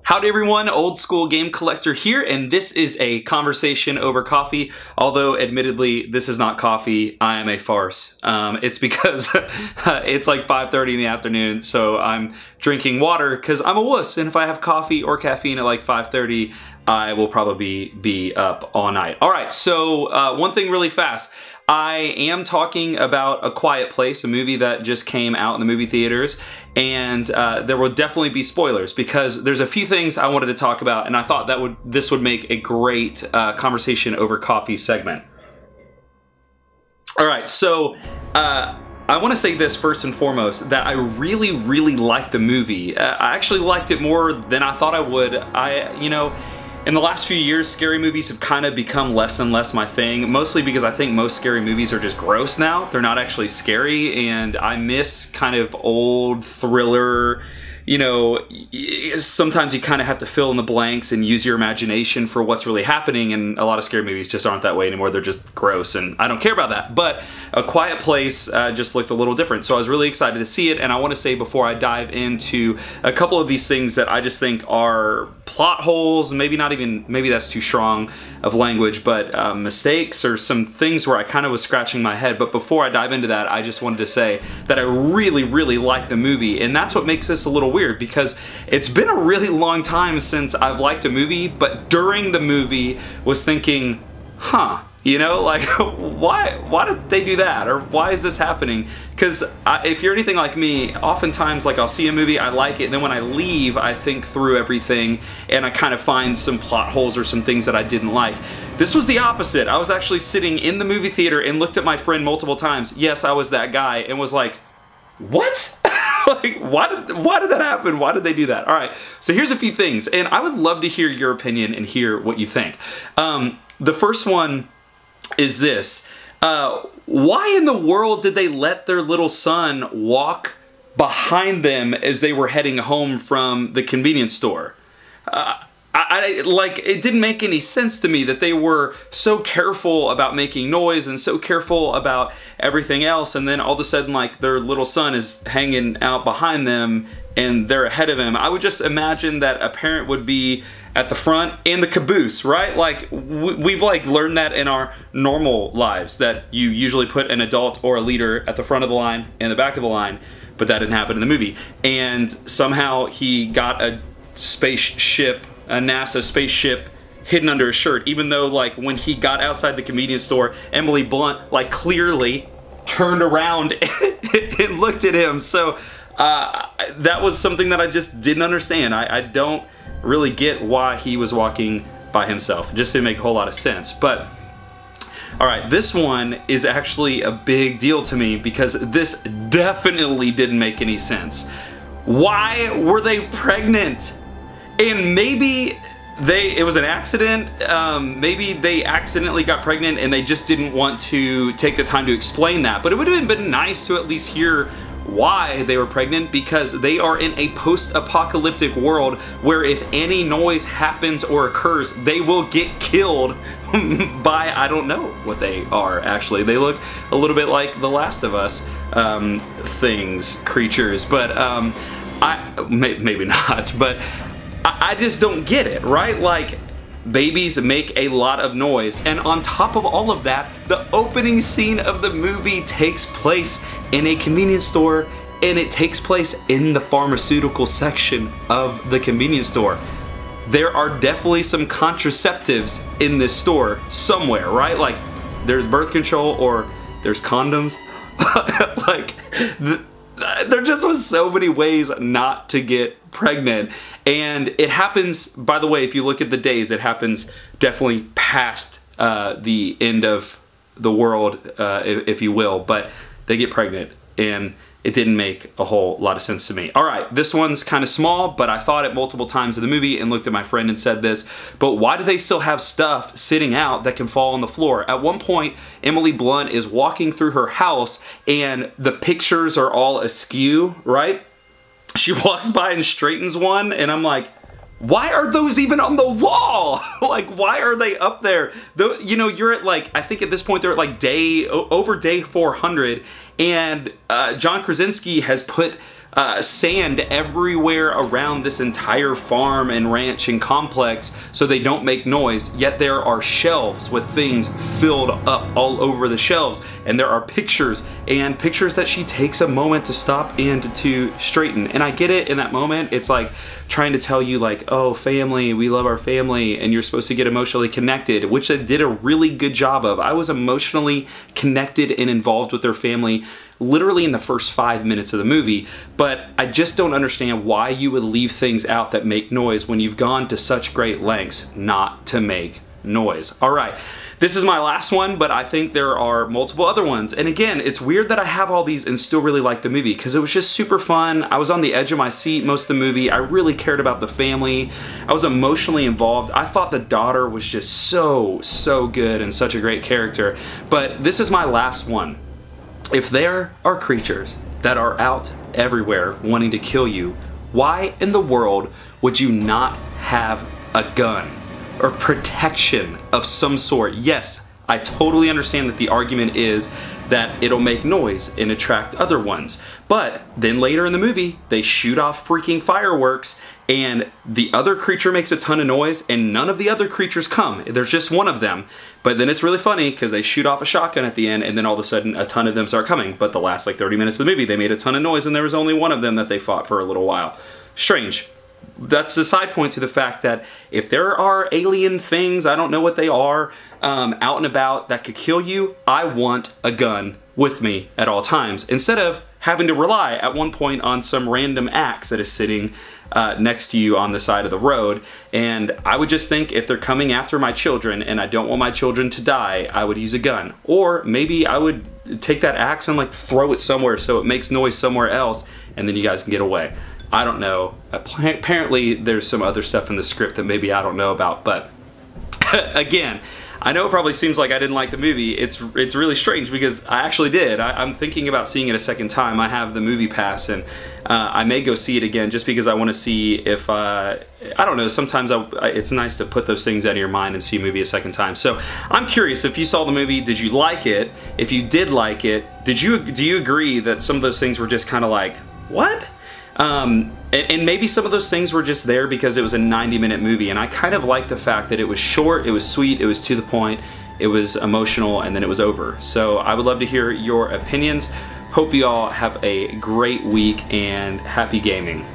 Howdy everyone, Old School Game Collector here, and this is a conversation over coffee, although admittedly this is not coffee, I am a farce. It's because it's like 5:30 in the afternoon, so I'm drinking water because I'm a wuss, and if I have coffee or caffeine at like 5:30, I will probably be up all night. Alright, so one thing really fast. I am talking about A Quiet Place, a movie that just came out in the movie theaters, and there will definitely be spoilers because there's a few things I wanted to talk about, and I thought that this would make a great conversation over coffee segment. All right, so I want to say this first and foremost, that I really, really liked the movie. I actually liked it more than I thought I would. In the last few years, scary movies have kind of become less and less my thing, mostly because I think most scary movies are just gross now. They're not actually scary, and I miss kind of old thriller, sometimes you kind of have to fill in the blanks and use your imagination for what's really happening, and a lot of scary movies just aren't that way anymore. They're just gross, and I don't care about that. But A Quiet Place just looked a little different, so I was really excited to see it, and I want to say before I dive into a couple of these things that I just think are plot holes, maybe that's too strong of language, but mistakes or some things where I kind of was scratching my head. But before I dive into that, I just wanted to say that I really, really like the movie, and that's what makes this a little weird, because it's been a really long time since I've liked a movie, but during the movie was thinking, huh, like why did they do that, or why is this happening? Because if you're anything like me, oftentimes like I'll see a movie, I like it, and then when I leave I think through everything and I kind of find some plot holes or some things that I didn't like. This was the opposite. I was actually sitting in the movie theater and looked at my friend multiple times. Yes, I was that guy, and was like, what? Like, why did that happen? Why did they do that? All right, so here's a few things, and I would love to hear your opinion and hear what you think. The first one is this. Why in the world did they let their little son walk behind them as they were heading home from the convenience store? It didn't make any sense to me that they were so careful about making noise and so careful about everything else, and then all of a sudden like their little son is hanging out behind them and they're ahead of him. I would just imagine that a parent would be at the front and the caboose, right? Like we've like learned that in our normal lives, that you usually put an adult or a leader at the front of the line and the back of the line, but that didn't happen in the movie. And somehow he got a spaceship, a NASA spaceship, hidden under his shirt, even though like when he got outside the convenience store, Emily Blunt like clearly turned around and looked at him. So that was something that I just didn't understand. I don't really get why he was walking by himself. It just didn't make a whole lot of sense. But alright, this one is actually a big deal to me because this definitely didn't make any sense. Why were they pregnant? And maybe it was an accident, maybe they accidentally got pregnant and they just didn't want to take the time to explain that. But it would have been nice to at least hear why they were pregnant, because they are in a post-apocalyptic world where if any noise happens or occurs, they will get killed by, I don't know what they are actually. They look a little bit like The Last of Us creatures, but maybe not, but I just don't get it, right? Like, babies make a lot of noise, and on top of all of that, the opening scene of the movie takes place in a convenience store, and it takes place in the pharmaceutical section of the convenience store. There are definitely some contraceptives in this store somewhere, right? Like, there's birth control or there's condoms. Like, there just was so many ways not to get pregnant, and it happens, by the way, if you look at the days, it happens definitely past the end of the world, if you will, but they get pregnant, and it didn't make a whole lot of sense to me. Alright, this one's kind of small, but I thought it multiple times in the movie and looked at my friend and said this, but why do they still have stuff sitting out that can fall on the floor? At one point, Emily Blunt is walking through her house and the pictures are all askew, right? She walks by and straightens one, and I'm like, why are those even on the wall? Like, why are they up there? You're at like, I think at this point they're at like over day 400, and John Krasinski has put sand everywhere around this entire farm and ranch and complex so they don't make noise, yet there are shelves with things filled up all over the shelves, and there are pictures that she takes a moment to stop and to straighten. And I get it, in that moment it's like trying to tell you like, oh, family, we love our family, and you're supposed to get emotionally connected, which they did a really good job of. I was emotionally connected and involved with their family literally in the first 5 minutes of the movie, but I just don't understand why you would leave things out that make noise when you've gone to such great lengths not to make noise. All right, this is my last one, but I think there are multiple other ones. And again, it's weird that I have all these and still really like the movie, because it was just super fun. I was on the edge of my seat most of the movie. I really cared about the family. I was emotionally involved. I thought the daughter was just so good and such a great character. But this is my last one. If there are creatures that are out everywhere wanting to kill you, why in the world would you not have a gun or protection of some sort? Yes, I totally understand that the argument is that it'll make noise and attract other ones. But then later in the movie, they shoot off freaking fireworks and the other creature makes a ton of noise and none of the other creatures come. There's just one of them. But then it's really funny because they shoot off a shotgun at the end and then all of a sudden a ton of them start coming. But the last like 30 minutes of the movie, they made a ton of noise and there was only one of them that they fought for a little while. Strange. That's a side point to the fact that if there are alien things, I don't know what they are, out and about that could kill you, I want a gun with me at all times, instead of having to rely at one point on some random axe that is sitting next to you on the side of the road. And I would just think, if they're coming after my children and I don't want my children to die, I would use a gun. Or maybe I would take that axe and like throw it somewhere so it makes noise somewhere else and then you guys can get away. I don't know. Apparently there's some other stuff in the script that maybe I don't know about, but again, I know it probably seems like I didn't like the movie. It's really strange because I actually did. I'm thinking about seeing it a second time. I have the movie pass and I may go see it again just because I want to see if, I don't know, sometimes it's nice to put those things out of your mind and see a movie a second time. So I'm curious, if you saw the movie, did you like it? If you did like it, do you agree that some of those things were just kind of like, what? And maybe some of those things were just there because it was a 90-minute movie, and I kind of like the fact that it was short, it was sweet, it was to the point, it was emotional, and then it was over. So I would love to hear your opinions. Hope you all have a great week and happy gaming.